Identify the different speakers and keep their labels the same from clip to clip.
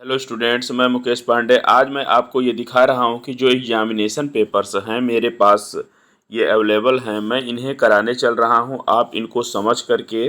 Speaker 1: Hello students, मैं मुकेश पांडे। आज मैं आपको ये दिखा रहा हूँ कि जो एग्जामिनेशन पेपर्स हैं मेरे पास ये अवेलेबल हैं, मैं इन्हें कराने चल रहा हूँ। आप इनको समझ करके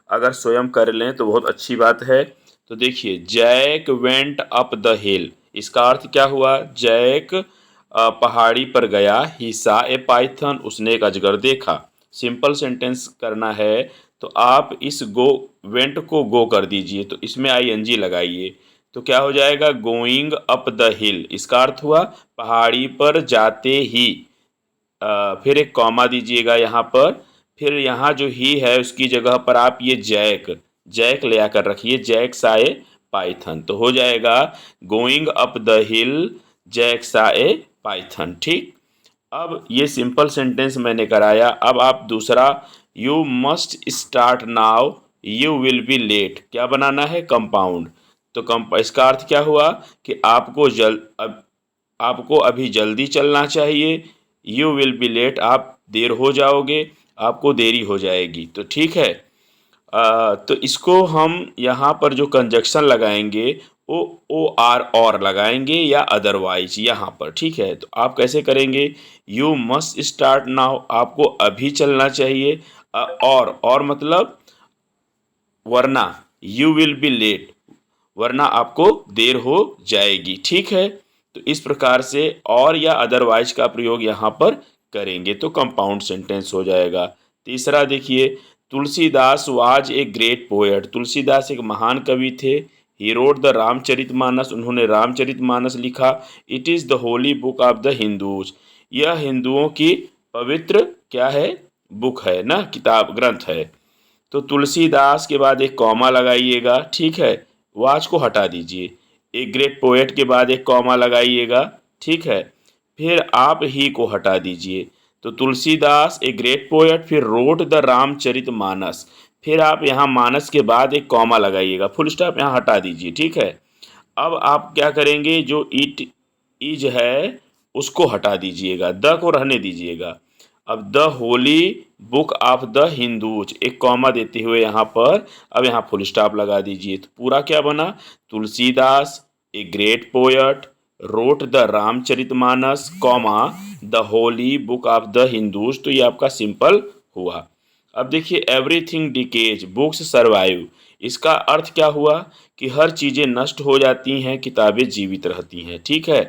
Speaker 1: अगर स्वयं कर लें तो बहुत अच्छी बात है। तो देखिए, Jack went up the hill, इसका अर्थ क्या हुआ? जैक पहाड़ी पर गया। ही सा ए पाइथन, उसने एक अजगर देखा। सिंपल सेंटेंस करना है तो आप इस गो वेंट को गो कर दीजिए, तो इसमें आईएनजी लगाइए तो क्या हो जाएगा? गोइंग अप द हिल, इसका अर्थ हुआ पहाड़ी पर जाते ही। फिर एक कॉमा दीजिएगा यहाँ पर। फिर यहाँ जो ही है उसकी जगह पर आप ये जैक जैक ले आकर रखिए। जैक साए पाइथन, तो हो जाएगा going up the hill Jack said Python. ठीक। अब ये सिंपल सेंटेंस मैंने कराया। अब आप दूसरा, you must start now you will be late, क्या बनाना है? कंपाउंड। तो इसका अर्थ क्या हुआ कि आपको अभी जल्दी चलना चाहिए। यू विल बी लेट, आप देर हो जाओगे, आपको देरी हो जाएगी। तो ठीक है। तो इसको हम यहाँ पर जो कंजक्शन लगाएंगे वो ओ आर और लगाएंगे या अदरवाइज यहाँ पर। ठीक है, तो आप कैसे करेंगे? यू मस्ट स्टार्ट नाउ, आपको अभी चलना चाहिए। और मतलब वरना, यू विल बी लेट, वरना आपको देर हो जाएगी। ठीक है, तो इस प्रकार से और या अदरवाइज का प्रयोग यहाँ पर करेंगे तो कंपाउंड सेंटेंस हो जाएगा। तीसरा देखिए, Tulsidas was a great poet, Tulsidas एक महान कवि थे। ही रोड द रामचरितमानस, उन्होंने रामचरितमानस लिखा। It is the Holi book of the Hindus, यह हिंदुओं की पवित्र क्या है? बुक है ना, किताब ग्रंथ है। तो तुलसीदास के बाद एक कॉमा लगाइएगा। ठीक है, वाच को हटा दीजिए। एक ग्रेट पोएट के बाद एक कॉमा लगाइएगा। ठीक है, फिर आप ही को हटा दीजिए। तो तुलसीदास ए ग्रेट पोएट, फिर रोट द रामचरित मानस, फिर आप यहाँ मानस के बाद एक कॉमा लगाइएगा। फुल स्टॉप यहाँ हटा दीजिए। ठीक है, अब आप क्या करेंगे? जो इट इज है उसको हटा दीजिएगा, द को रहने दीजिएगा। अब the Holi book of the Hindus, एक कॉमा देते हुए यहाँ पर अब यहाँ फुल स्टॉप लगा दीजिए। तो पूरा क्या बना? Tulsidas a great poet wrote the Ramcharitmanas comma the Holi book of the Hindus. तो ये आपका सिंपल हुआ। अब देखिए, एवरीथिंग डिकेज बुक्स सर्वाइव, इसका अर्थ क्या हुआ कि हर चीज़ें नष्ट हो जाती हैं, किताबें जीवित रहती हैं। ठीक है,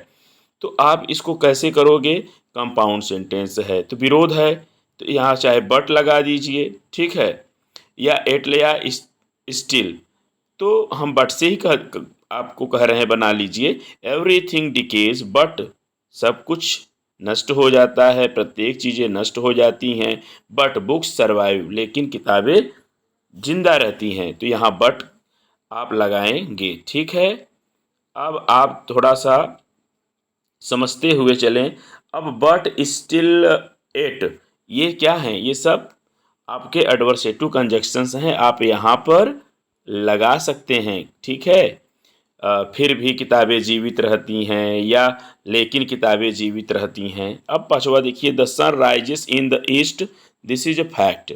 Speaker 1: तो आप इसको कैसे करोगे? कंपाउंड सेंटेंस है तो विरोध है, तो यहाँ चाहे बट लगा दीजिए। ठीक है, या एट या स्टिल, तो हम बट से ही आपको कह रहे हैं, बना लीजिए। एवरीथिंग डिकेज, बट सब कुछ नष्ट हो जाता है, प्रत्येक चीज़ें नष्ट हो जाती हैं। बट बुक्स सर्वाइव, लेकिन किताबें जिंदा रहती हैं। तो यहाँ बट आप लगाएंगे। ठीक है, अब आप थोड़ा सा समझते हुए चलें। अब बट स्टिल एट, ये क्या हैं? ये सब आपके एडवर्सेटिव कंजक्शंस हैं, आप यहाँ पर लगा सकते हैं। ठीक है, फिर भी किताबें जीवित रहती हैं या लेकिन किताबें जीवित रहती हैं। अब पांचवा देखिए, the sun rises in the east, this is a fact.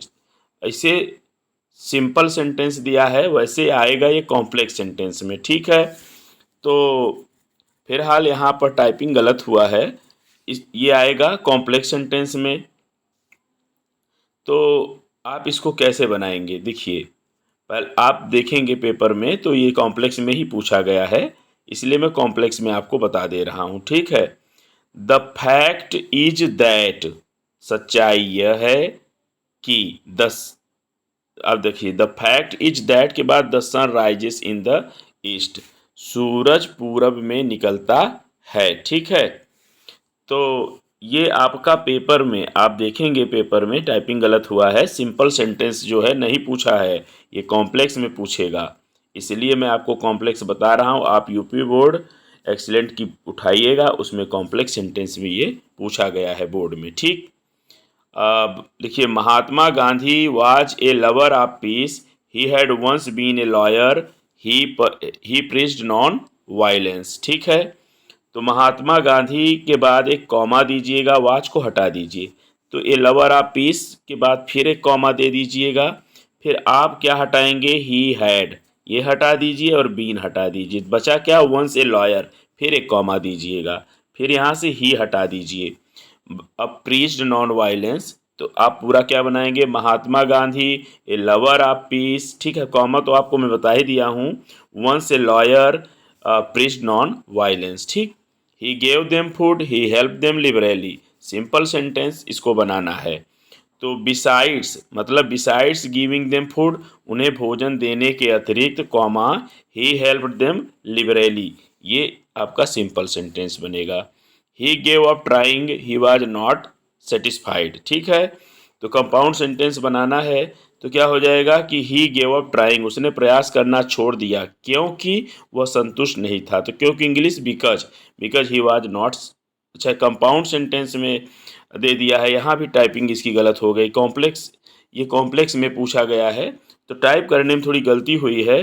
Speaker 1: ऐसे सिंपल सेंटेंस दिया है, वैसे आएगा ये कॉम्प्लेक्स सेंटेंस में। ठीक है, तो फिलहाल यहाँ पर टाइपिंग गलत हुआ है, ये आएगा कॉम्प्लेक्स सेंटेंस में। तो आप इसको कैसे बनाएंगे? देखिए, पहले आप देखेंगे पेपर में तो ये कॉम्प्लेक्स में ही पूछा गया है, इसलिए मैं कॉम्प्लेक्स में आपको बता दे रहा हूँ। ठीक है, द फैक्ट इज दैट, सच्चाई यह है कि अब देखिए, द फैक्ट इज दैट के बाद the sun rises in the east, सूरज पूरब में निकलता है। ठीक है, तो ये आपका पेपर में आप देखेंगे, पेपर में टाइपिंग गलत हुआ है, सिंपल सेंटेंस जो है नहीं पूछा है, ये कॉम्प्लेक्स में पूछेगा। इसलिए मैं आपको कॉम्प्लेक्स बता रहा हूँ। आप यूपी बोर्ड एक्सीलेंट की उठाइएगा, उसमें कॉम्प्लेक्स सेंटेंस में ये पूछा गया है बोर्ड में। ठीक। अब देखिए, Mahatma Gandhi was a lover of peace, he had once been a lawyer, he preached non violence. ठीक है, तो महात्मा गांधी के बाद एक कॉमा दीजिएगा, वाच को हटा दीजिए। तो ए लवर ऑफ पीस के बाद फिर एक कॉमा दे दीजिएगा। फिर आप क्या हटाएंगे? ही हैड, ये हटा दीजिए और बीन हटा दीजिए, बचा क्या, वंस ए लॉयर, फिर एक कॉमा दीजिएगा, फिर यहाँ से ही हटा दीजिए। अब प्रीच्ड नॉन वायलेंस, तो आप पूरा क्या बनाएंगे, महात्मा गांधी ए लवर ऑफ पीस, ठीक है, कॉमा तो आपको मैं बता ही दिया हूँ, once a lawyer preached non violence, ठीक। He gave them food, he help them liberally, simple sentence इसको बनाना है। तो बिसाइड्स मतलब बिसाइड्स गिविंग देम फूड, उन्हें भोजन देने के अतिरिक्त, comma he helped them liberally, ये आपका सिंपल सेंटेंस बनेगा। He gave up trying, he was not satisfied, ठीक है। तो कंपाउंड सेंटेंस बनाना है तो क्या हो जाएगा कि ही गेव अप ट्राइंग, उसने प्रयास करना छोड़ दिया क्योंकि वह संतुष्ट नहीं था। तो क्योंकि English because, because he was not. अच्छा, कंपाउंड सेंटेंस में दे दिया है, यहाँ भी टाइपिंग इसकी गलत हो गई, कॉम्प्लेक्स, ये कॉम्प्लेक्स में पूछा गया है तो टाइप करने में थोड़ी गलती हुई है,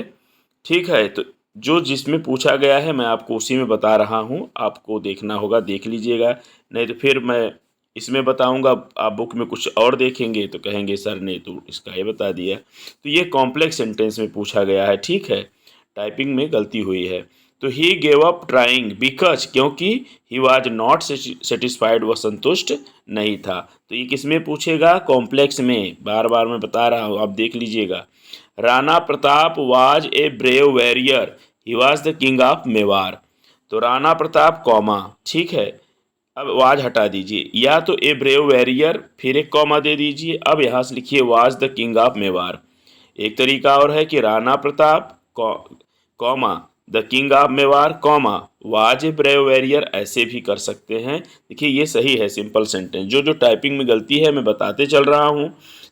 Speaker 1: ठीक है। तो जो जिसमें पूछा गया है मैं आपको उसी में बता रहा हूँ, आपको देखना होगा, देख लीजिएगा, नहीं तो फिर मैं इसमें बताऊंगा, आप बुक में कुछ और देखेंगे तो कहेंगे सर ने तो इसका ये बता दिया। तो ये कॉम्प्लेक्स सेंटेंस में पूछा गया है, ठीक है, टाइपिंग में गलती हुई है। तो he gave up trying because, क्योंकि ही वाज नॉट सेटिस्फाइड, वह संतुष्ट नहीं था। तो ये किस में पूछेगा, कॉम्प्लेक्स में, बार बार मैं बता रहा हूँ, आप देख लीजिएगा। Rana Pratap was a brave warrior, he was the king of Mewar. तो राणा प्रताप कॉमा, ठीक है, अब वाज हटा दीजिए, या तो ए ब्रेव वॉरियर फिर एक कॉमा दे दीजिए, अब यहाँ से लिखिए was the king of Mewar. एक तरीका और है कि Rana Pratap comma the king of Mewar comma was a brave warrior, ऐसे भी कर सकते हैं। देखिए ये सही है सिंपल सेंटेंस, जो जो टाइपिंग में गलती है मैं बताते चल रहा हूँ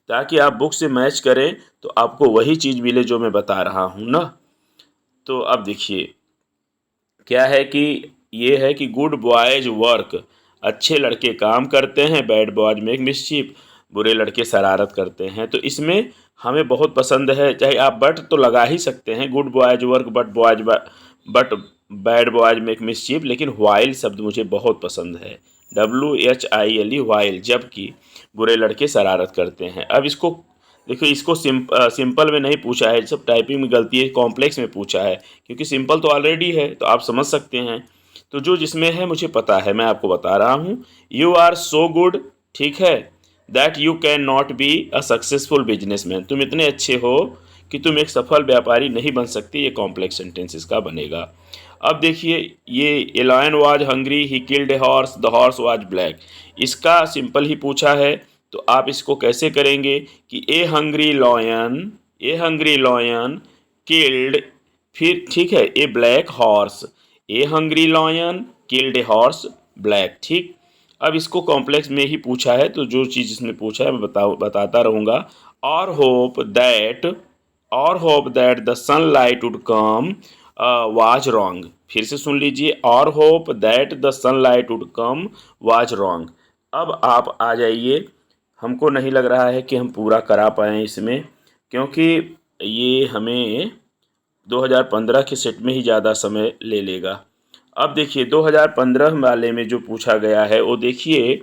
Speaker 1: ताकि आप बुक से मैच करें तो आपको वही चीज़ मिले जो मैं बता रहा हूँ ना। तो अब देखिए क्या है कि ये है कि गुड बॉयज वर्क, अच्छे लड़के काम करते हैं, बैड बॉयज मेक मिस्चीफ, बुरे लड़के शरारत करते हैं। तो इसमें हमें बहुत पसंद है, चाहे आप बट तो लगा ही सकते हैं, good boys work but bad boys make mischief, लेकिन वाइल शब्द मुझे बहुत पसंद है, WHILE वाइल, जबकि बुरे लड़के शरारत करते हैं। अब इसको देखिए, इसको सिंपल में नहीं पूछा है, सब टाइपिंग में गलती है, कॉम्प्लेक्स में पूछा है, क्योंकि सिंपल तो ऑलरेडी है तो आप समझ सकते हैं। तो जो जिसमें है मुझे पता है, मैं आपको बता रहा हूँ। यू आर सो गुड, ठीक है, that you can not be a successful businessman, तुम इतने अच्छे हो कि तुम एक सफल व्यापारी नहीं बन सकते, ये कॉम्प्लेक्स सेंटेंस इसका बनेगा। अब देखिए, ये a lion was hungry, he killed a horse, the horse was black, इसका सिंपल ही पूछा है। तो आप इसको कैसे करेंगे कि ए हंग्री लॉयन किल्ड, फिर ठीक है, a black horse, a hungry lion killed a horse black, ठीक। अब इसको कॉम्प्लेक्स में ही पूछा है तो जो चीज़ इसमें पूछा है मैं बताता रहूँगा। और hope that the sunlight would come was wrong, फिर से सुन लीजिए, और hope that the sunlight would come was wrong. अब आप आ जाइए, हमको नहीं लग रहा है कि हम पूरा करा पाएँ इसमें, क्योंकि ये हमें 2015 के सेट में ही ज़्यादा समय ले लेगा। अब देखिए 2015 वाले में जो पूछा गया है वो देखिए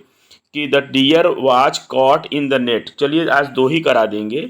Speaker 1: कि the deer was caught in the net, चलिए आज दो ही करा देंगे।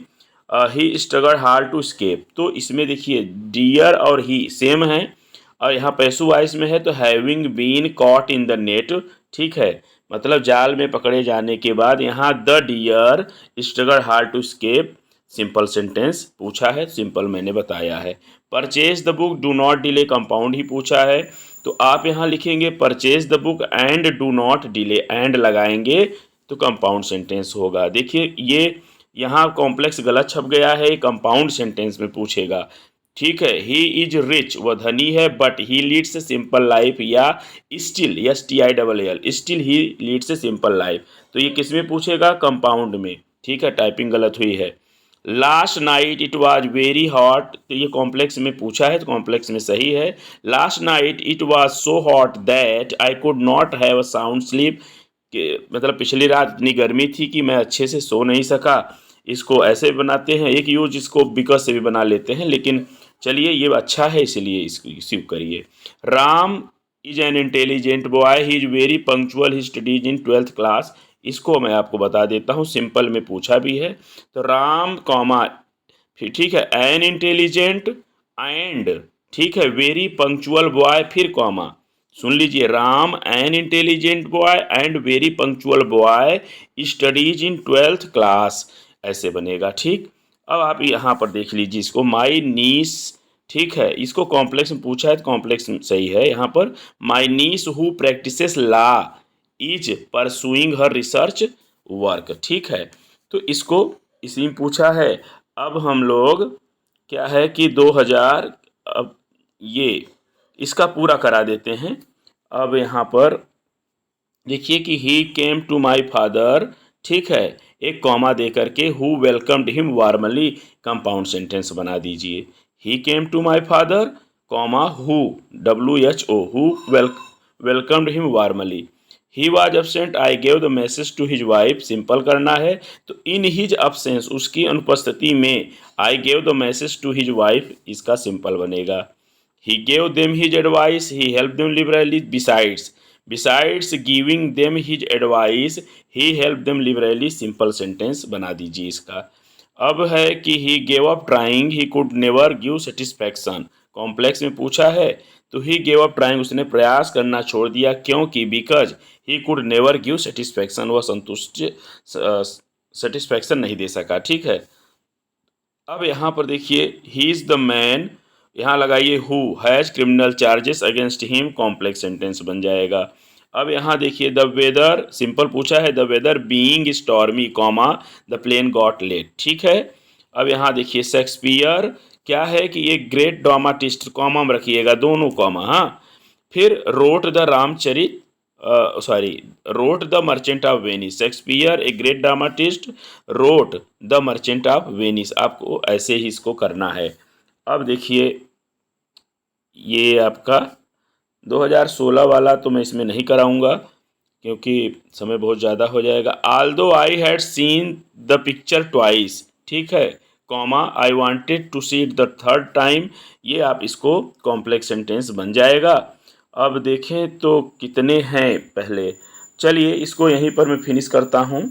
Speaker 1: He struggle hard to escape, तो इसमें देखिए डियर और ही सेम है और यहाँ पैसू वाइस में है तो having been caught in the net, ठीक है, मतलब जाल में पकड़े जाने के बाद यहाँ the dear struggle hard to escape, simple sentence पूछा है, सिंपल मैंने बताया है। Purchase the book, do not delay, compound ही पूछा है तो आप यहाँ लिखेंगे purchase the book and do not delay, and लगाएंगे तो कंपाउंड सेंटेंस होगा। देखिए ये यहाँ कॉम्प्लेक्स गलत छप गया है, कंपाउंड सेंटेंस में पूछेगा, ठीक है। ही इज रिच, वह धनी है, but he leads a simple life, या still, STILL, still he leads a simple life, तो ये किस में पूछेगा, कंपाउंड में, ठीक है, टाइपिंग गलत हुई है। Last night it was very hot, तो ये कॉम्प्लेक्स में पूछा है तो कॉम्प्लेक्स में सही है। Last night it was so hot that I could not have a sound sleep, मतलब पिछली रात इतनी गर्मी थी कि मैं अच्छे से सो नहीं सका, इसको ऐसे बनाते हैं, एक यूज इसको बिकॉज से भी बना लेते हैं, लेकिन चलिए ये अच्छा है इसलिए इसको रिसीव करिए। Ram is an intelligent boy, he is very punctual, he studies in 12th class, इसको मैं आपको बता देता हूँ, सिंपल में पूछा भी है। तो राम कॉमा फिर ठीक है, एन इंटेलिजेंट एंड, ठीक है, वेरी पंक्चुअल बॉय, फिर कॉमा, सुन लीजिए, Ram an intelligent boy and very punctual boy studies in 12th class, ऐसे बनेगा। ठीक, अब आप यहाँ पर देख लीजिए इसको, माई नीस, ठीक है, इसको कॉम्प्लेक्स में पूछा है तो कॉम्प्लेक्स सही है यहाँ पर। My niece who practises law is pursuing her research work, ठीक है, तो इसको इसी में पूछा है। अब हम लोग क्या है कि 2000, अब ये इसका पूरा करा देते हैं। अब यहाँ पर देखिए कि ही केम टू माई फादर, ठीक है, एक कॉमा दे करके who welcomed him warmly, compound sentence बना दीजिए। He came to my father, comma, who, WHO, who welcomed him warmly. He was absent, I gave the message to his wife, simple करना है तो इन हिज अब्सेंस, उसकी अनुपस्थिति में, I gave the message to his wife, इसका simple बनेगा। He gave them his advice, he help them liberally, besides giving them his advice he help them liberally, simple sentence बना दीजिए इसका। अब है कि he gave up trying, he could never give satisfaction, complex में पूछा है तो ही गेव अप ट्राइंग, उसने प्रयास करना छोड़ दिया, क्योंकि because he could never give satisfaction, वह सेटिस्फैक्शन नहीं दे सका, ठीक है। अब यहाँ पर देखिए, ही इज़ द मैन, यहाँ लगाइए who has criminal charges against him, complex sentence बन जाएगा। अब यहाँ देखिए, द वेदर, सिंपल पूछा है, the weather being stormy, comma, the plane got late, ठीक है। अब यहाँ देखिए, शेक्सपियर क्या है कि ये ग्रेट ड्रामाटिस्ट, कॉमा में रखिएगा दोनों कॉमा, हाँ। फिर wrote the Ramcharit, sorry, wrote the merchant of Venice, Shakespeare a great dramatist wrote the merchant of Venice, आपको ऐसे ही इसको करना है। अब देखिए, ये आपका 2016 वाला तो मैं इसमें नहीं कराऊंगा क्योंकि समय बहुत ज़्यादा हो जाएगा। Although I had seen the picture twice, ठीक है, comma, I wanted to see it the third time, ये आप इसको कॉम्प्लेक्स सेंटेंस बन जाएगा। अब देखें तो कितने हैं पहले, चलिए इसको यहीं पर मैं फिनिश करता हूँ।